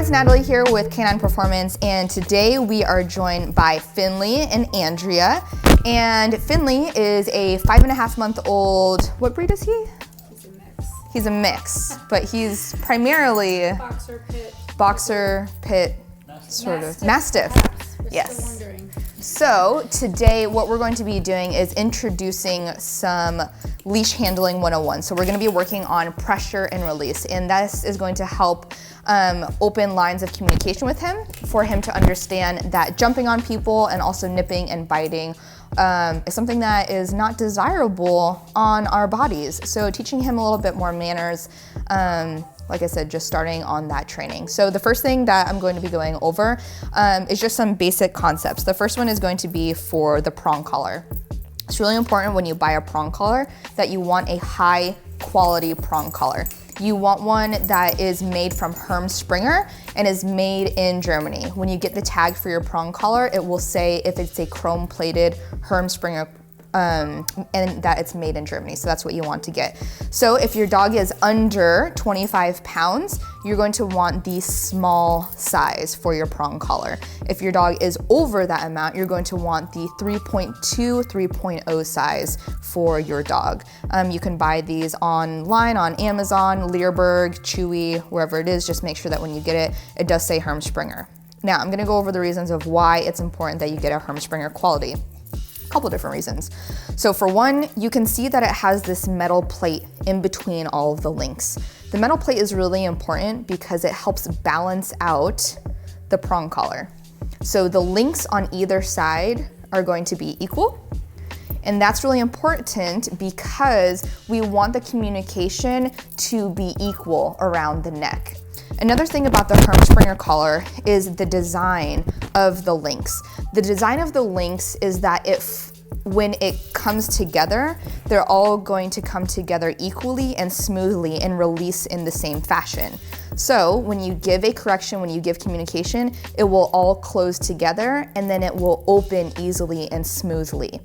it's Natalie here with Canine Performance, and today we are joined by Finley and Andrea. And Finley is a 5.5-month-old, what breed is he? He's a mix. He's a mix, but he's primarily boxer pit, sort of mastiff. Yes. So today what we're going to be doing is introducing some leash handling 101. So we're going to be working on pressure and release, and this is going to help open lines of communication with him for him to understand that jumping on people and also nipping and biting is something that is not desirable on our bodies. So teaching him a little bit more manners, like I said, just starting on that training. So the first thing that I'm going to be going over is just some basic concepts. The first one is going to be for the prong collar. It's really important when you buy a prong collar that you want a high quality prong collar. You want one that is made from Herm Springer and is made in Germany. When you get the tag for your prong collar, it will say if it's a chrome plated Herm Springer and that it's made in Germany. So that's what you want to get. So if your dog is under 25 pounds, you're going to want the small size for your prong collar. If your dog is over that amount, you're going to want the 3.2, 3.0 size for your dog. You can buy these online on Amazon, Learberg, Chewy, wherever it is. Just make sure that when you get it, it does say Herm Springer. Now I'm gonna go over the reasons of why it's important that you get a Herm Springer quality. Couple different reasons. So for one, you can see that it has this metal plate in between all of the links. The metal plate is really important because it helps balance out the prong collar. So the links on either side are going to be equal. And that's really important because we want the communication to be equal around the neck. Another thing about the Herm Springer collar is the design of the links. The design of the links is that when it comes together, they're all going to come together equally and smoothly and release in the same fashion. So when you give a correction, when you give communication, it will all close together and then it will open easily and smoothly.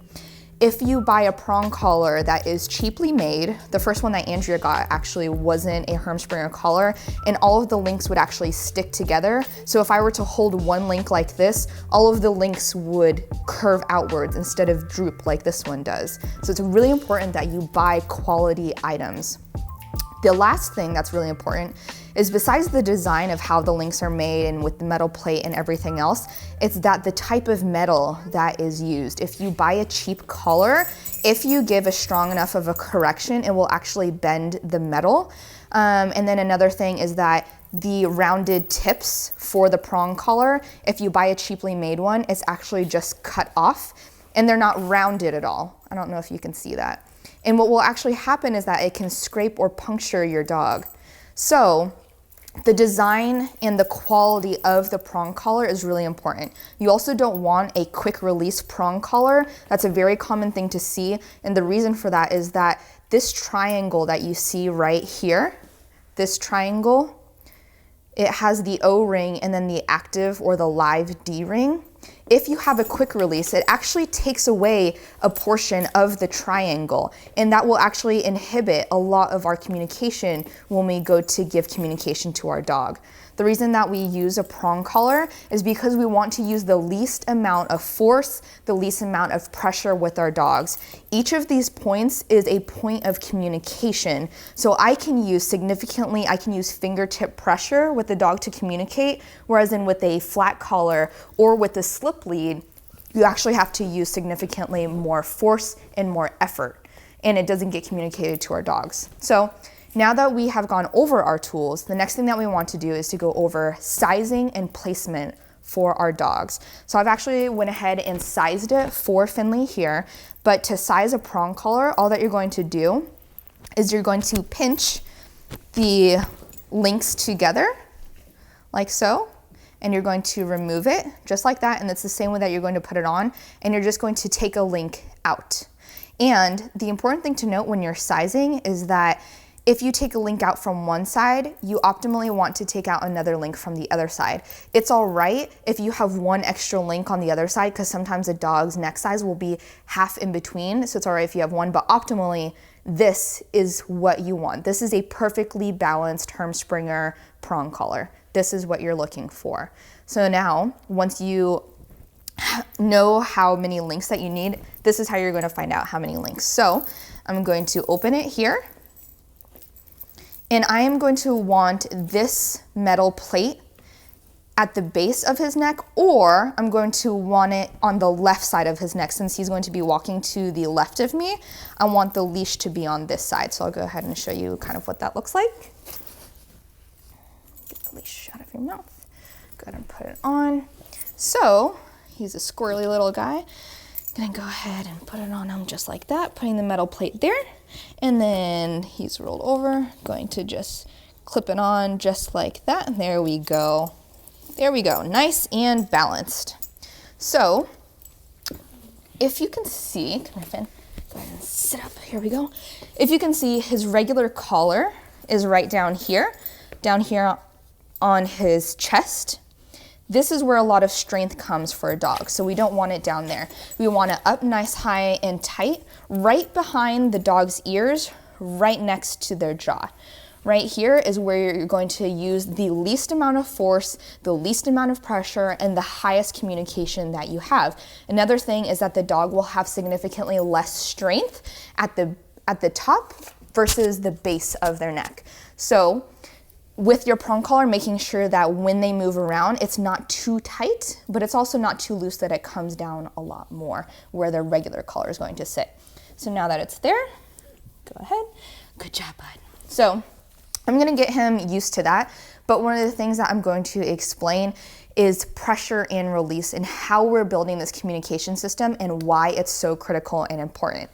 If you buy a prong collar that is cheaply made, the first one that Andrea got actually wasn't a Herm Springer collar, and all of the links would actually stick together. So if I were to hold one link like this, all of the links would curve outwards instead of droop like this one does. So it's really important that you buy quality items. The last thing that's really important is besides the design of how the links are made and with the metal plate and everything else, it's that the type of metal that is used. If you buy a cheap collar, if you give a strong enough of a correction, it will actually bend the metal. And then another thing is that the rounded tips for the prong collar, if you buy a cheaply made one, it's actually just cut off and they're not rounded at all. I don't know if you can see that. And what will actually happen is that it can scrape or puncture your dog. So the design and the quality of the prong collar is really important. You also don't want a quick release prong collar. That's a very common thing to see. And the reason for that is that this triangle that you see right here, this triangle, it has the O-ring and then the active or the live D-ring. If you have a quick release, it actually takes away a portion of the triangle, and that will actually inhibit a lot of our communication when we go to give communication to our dog. The reason that we use a prong collar is because we want to use the least amount of force, the least amount of pressure with our dogs. Each of these points is a point of communication. So I can use fingertip pressure with the dog to communicate, whereas with a flat collar or with a slip lead, you actually have to use significantly more force and more effort, and it doesn't get communicated to our dogs. So now that we have gone over our tools, the next thing that we want to do is to go over sizing and placement for our dogs. So I've actually went ahead and sized it for Finley here, but to size a prong collar, all that you're going to do is you're going to pinch the links together like so, and you're going to remove it just like that, and it's the same way that you're going to put it on, and you're just going to take a link out. And the important thing to note when you're sizing is that if you take a link out from one side, you optimally want to take out another link from the other side. It's all right if you have one extra link on the other side, because sometimes a dog's neck size will be half in between, so it's all right if you have one, but optimally, this is what you want. This is a perfectly balanced Hermspringer prong collar. This is what you're looking for. So now, once you know how many links that you need, this is how you're going to find out how many links. So I'm going to open it here, and I am going to want this metal plate at the base of his neck, or I'm going to want it on the left side of his neck. Since he's going to be walking to the left of me, I want the leash to be on this side. So I'll go ahead and show you kind of what that looks like. Get the leash out of your mouth. Go ahead and put it on. So he's a squirrely little guy. Gonna go ahead and put it on him just like that, putting the metal plate there. And then he's rolled over, going to just clip it on just like that. And there we go. There we go, nice and balanced. So, if you can see, come here, Finn, go ahead and sit up, here we go. If you can see, his regular collar is right down here on his chest. This is where a lot of strength comes for a dog, so we don't want it down there. We want it up nice, high, and tight, right behind the dog's ears, right next to their jaw. Right here is where you're going to use the least amount of force, the least amount of pressure, and the highest communication that you have. Another thing is that the dog will have significantly less strength at the top versus the base of their neck. So with your prong collar, making sure that when they move around, it's not too tight, but it's also not too loose that it comes down a lot more where the regular collar is going to sit. So now that it's there, go ahead. Good job, bud. So I'm gonna get him used to that, but one of the things that I'm going to explain is pressure and release and how we're building this communication system and why it's so critical and important.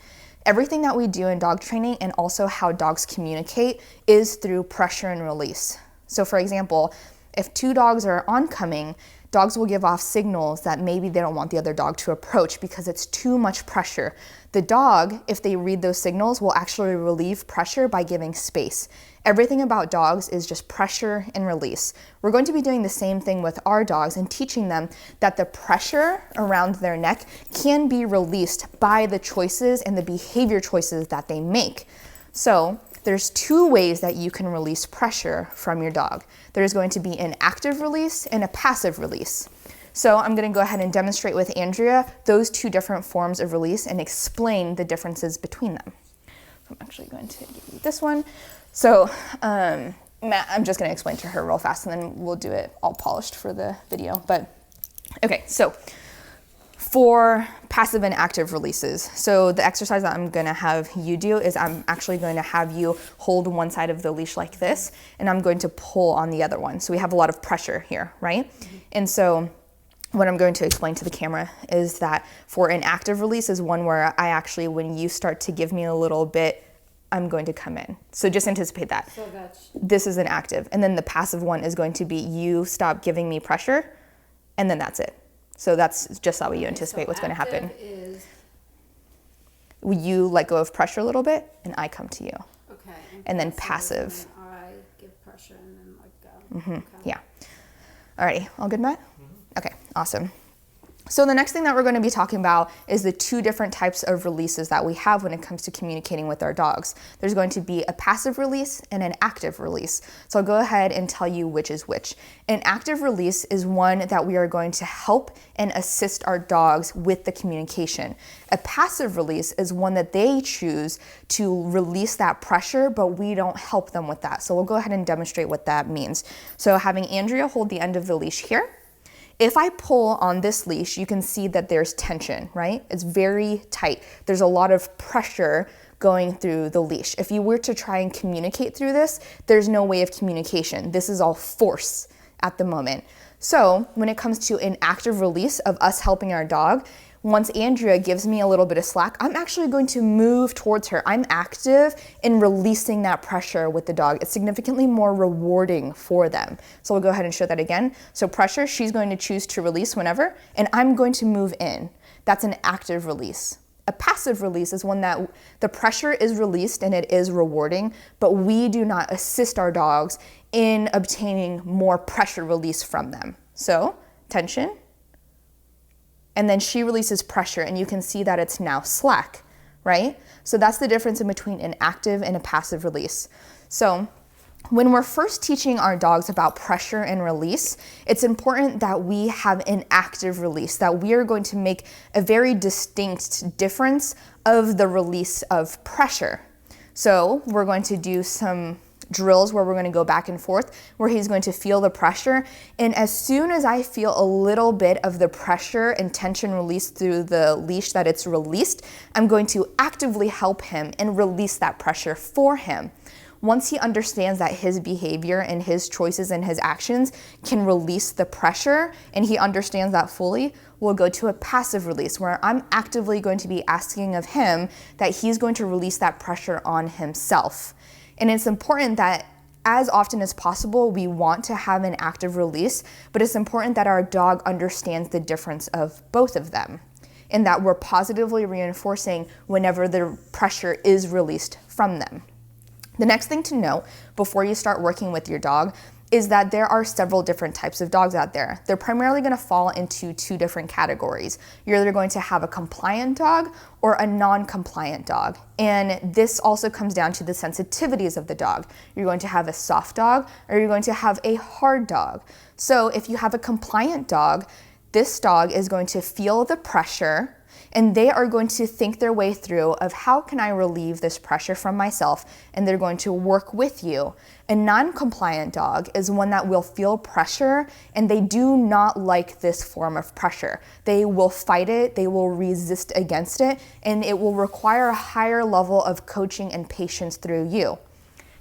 Everything that we do in dog training and also how dogs communicate is through pressure and release. So for example, if two dogs are oncoming, dogs will give off signals that maybe they don't want the other dog to approach because it's too much pressure. The dog, if they read those signals, will actually relieve pressure by giving space. Everything about dogs is just pressure and release. We're going to be doing the same thing with our dogs and teaching them that the pressure around their neck can be released by the choices and the behavior choices that they make. So there's two ways that you can release pressure from your dog. There's going to be an active release and a passive release. So I'm going to go ahead and demonstrate with Andrea those two different forms of release and explain the differences between them. I'm actually going to give you this one. So Matt, I'm just going to explain to her real fast and then we'll do it all polished for the video. But okay, so for passive and active releases, so the exercise that I'm going to have you do is I'm actually going to have you hold one side of the leash like this, and I'm going to pull on the other one. So we have a lot of pressure here, right? Mm-hmm. And so what I'm going to explain to the camera is that for an active release is one where I actually, when you start to give me a little bit, I'm going to come in. So just anticipate that. So this is an active. And then the passive one is going to be you stop giving me pressure, and then that's it. So that's just how you anticipate what's going to happen. Is you let go of pressure a little bit, and I come to you. Okay. And then passive. I give pressure and then let go. Mm-hmm. Okay. Yeah. Alrighty. All good, Matt? Mm-hmm. Okay. Awesome. So the next thing that we're going to be talking about is the two different types of releases that we have when it comes to communicating with our dogs. There's going to be a passive release and an active release. So I'll go ahead and tell you which is which. An active release is one that we are going to help and assist our dogs with the communication. A passive release is one that they choose to release that pressure, but we don't help them with that. So we'll go ahead and demonstrate what that means. So having Andrea hold the end of the leash here. If I pull on this leash, you can see that there's tension, right? It's very tight. There's a lot of pressure going through the leash. If you were to try and communicate through this, there's no way of communication. This is all force at the moment. So when it comes to an active release of us helping our dog, once Andrea gives me a little bit of slack, I'm actually going to move towards her. I'm active in releasing that pressure with the dog. It's significantly more rewarding for them. So we'll go ahead and show that again. So pressure, she's going to choose to release whenever, and I'm going to move in. That's an active release. A passive release is one that the pressure is released and it is rewarding, but we do not assist our dogs in obtaining more pressure release from them. So tension. And then she releases pressure, and you can see that it's now slack, right? So that's the difference in between an active and a passive release. So when we're first teaching our dogs about pressure and release, it's important that we have an active release, that we are going to make a very distinct difference of the release of pressure. So we're going to do some drills where we're going to go back and forth, where he's going to feel the pressure. And as soon as I feel a little bit of the pressure and tension released through the leash that it's released, I'm going to actively help him and release that pressure for him. Once he understands that his behavior and his choices and his actions can release the pressure, and he understands that fully, we'll go to a passive release where I'm actively going to be asking of him that he's going to release that pressure on himself. And it's important that as often as possible, we want to have an active release, but it's important that our dog understands the difference of both of them, and that we're positively reinforcing whenever the pressure is released from them. The next thing to know before you start working with your dog is that there are several different types of dogs out there. They're primarily going to fall into two different categories. You're either going to have a compliant dog or a non-compliant dog. And this also comes down to the sensitivities of the dog. You're going to have a soft dog or you're going to have a hard dog. So if you have a compliant dog, this dog is going to feel the pressure, and they are going to think their way through of how can I relieve this pressure from myself, and they're going to work with you. A non-compliant dog is one that will feel pressure, and they do not like this form of pressure. They will fight it, they will resist against it, and it will require a higher level of coaching and patience through you.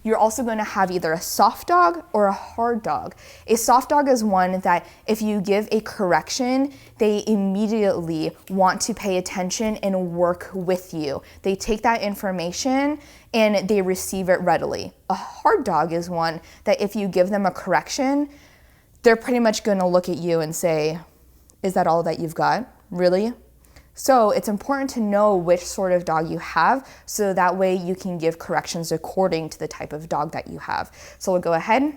You're also going to have either a soft dog or a hard dog. A soft dog is one that if you give a correction, they immediately want to pay attention and work with you. They take that information and they receive it readily. A hard dog is one that if you give them a correction, they're pretty much going to look at you and say, "Is that all that you've got? Really?" So it's important to know which sort of dog you have, so that way you can give corrections according to the type of dog that you have. So we'll go ahead and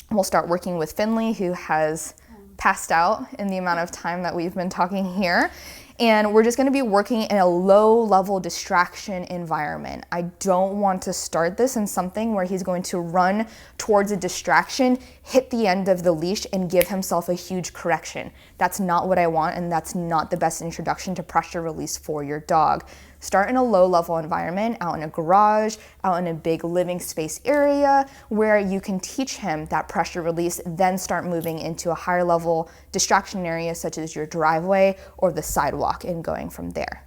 we'll start working with Finley, who has passed out in the amount of time that we've been talking here. And we're just going to be working in a low-level distraction environment. I don't want to start this in something where he's going to run towards a distraction, hit the end of the leash, and give himself a huge correction. That's not what I want, and that's not the best introduction to pressure release for your dog. Start in a low-level environment, out in a garage, out in a big living space area where you can teach him that pressure release, then start moving into a higher level distraction area such as your driveway or the sidewalk and going from there.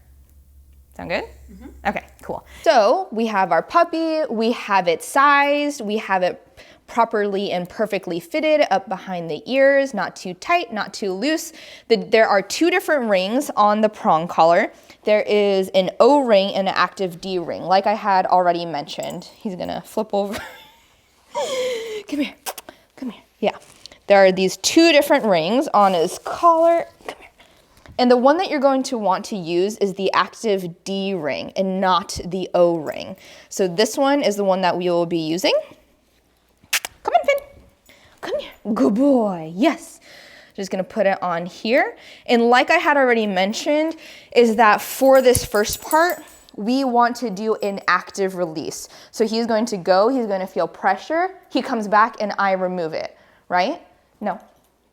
Sound good? Mm-hmm. Okay, cool. So we have our puppy, we have it sized, we have it properly and perfectly fitted up behind the ears, not too tight, not too loose. There are two different rings on the prong collar. There is an O ring and an active D ring, like I had already mentioned. He's gonna flip over. Come here, come here. Yeah, there are these two different rings on his collar. Come here. And the one that you're going to want to use is the active D ring and not the O ring. So this one is the one that we will be using. Come on, Finn. Come here. Good boy. Yes. Just going to put it on here. And like I had already mentioned, is that for this first part, we want to do an active release. So he's going to go, he's going to feel pressure. He comes back and I remove it, right? No.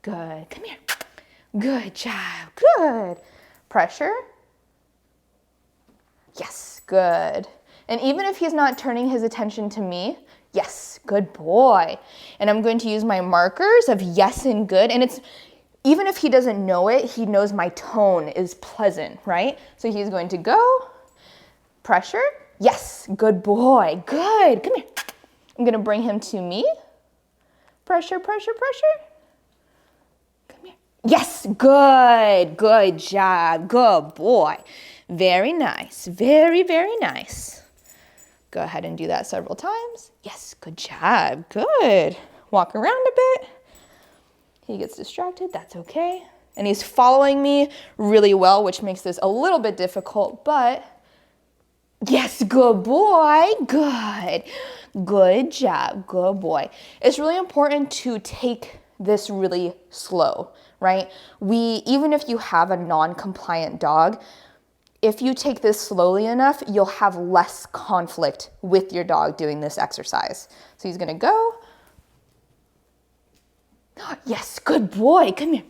Good. Come here. Good job. Good. Pressure. Yes. Good. And even if he's not turning his attention to me, yes, good boy. And I'm going to use my markers of yes and good. And it's, even if he doesn't know it, he knows my tone is pleasant, right? So he's going to go, pressure, yes, good boy, good, come here. I'm gonna bring him to me. Pressure, pressure, pressure. Come here. Yes, good, good job, good boy. Very nice, very, very nice. Go ahead and do that several times. Yes, good job, good. Walk around a bit. He gets distracted, that's okay. And he's following me really well, which makes this a little bit difficult, but yes, good boy, good. Good job, good boy. It's really important to take this really slow, right? Even if you have a non-compliant dog, if you take this slowly enough, you'll have less conflict with your dog doing this exercise. So he's gonna go. Yes, good boy, come here.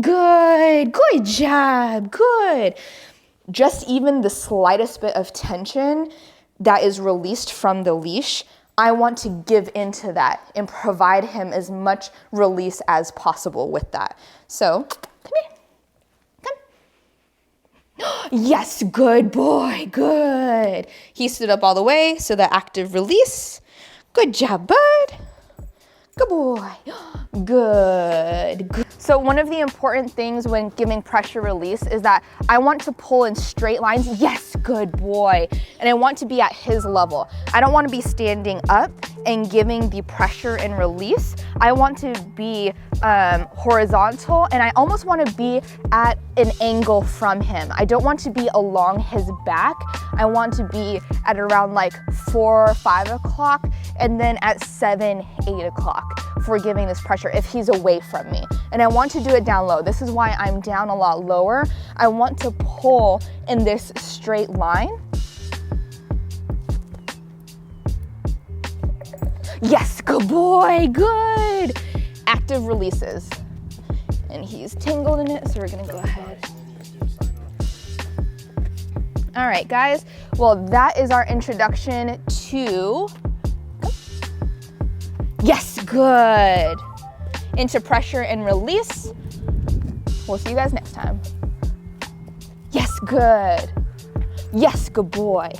Good job, good. Just even the slightest bit of tension that is released from the leash, I want to give into that and provide him as much release as possible with that. So, come here. Yes, good boy, good. He stood up all the way, so the active release. Good job, bud. Good boy. Good. So one of the important things when giving pressure release is that I want to pull in straight lines. Yes, good boy. And I want to be at his level. I don't want to be standing up and giving the pressure and release. I want to be horizontal, and I almost want to be at an angle from him. I don't want to be along his back. I want to be at around like 4 or 5 o'clock, and then at 7, 8 o'clock for giving this pressure if he's away from me. And I want to do it down low. This is why I'm down a lot lower. I want to pull in this straight line. Yes, good boy, good. Active releases. And he's tangled in it, so we're gonna go ahead. All right, guys. Well, that is our introduction to, yes, good. Into pressure and release. We'll see you guys next time. Yes, good. Yes, good boy.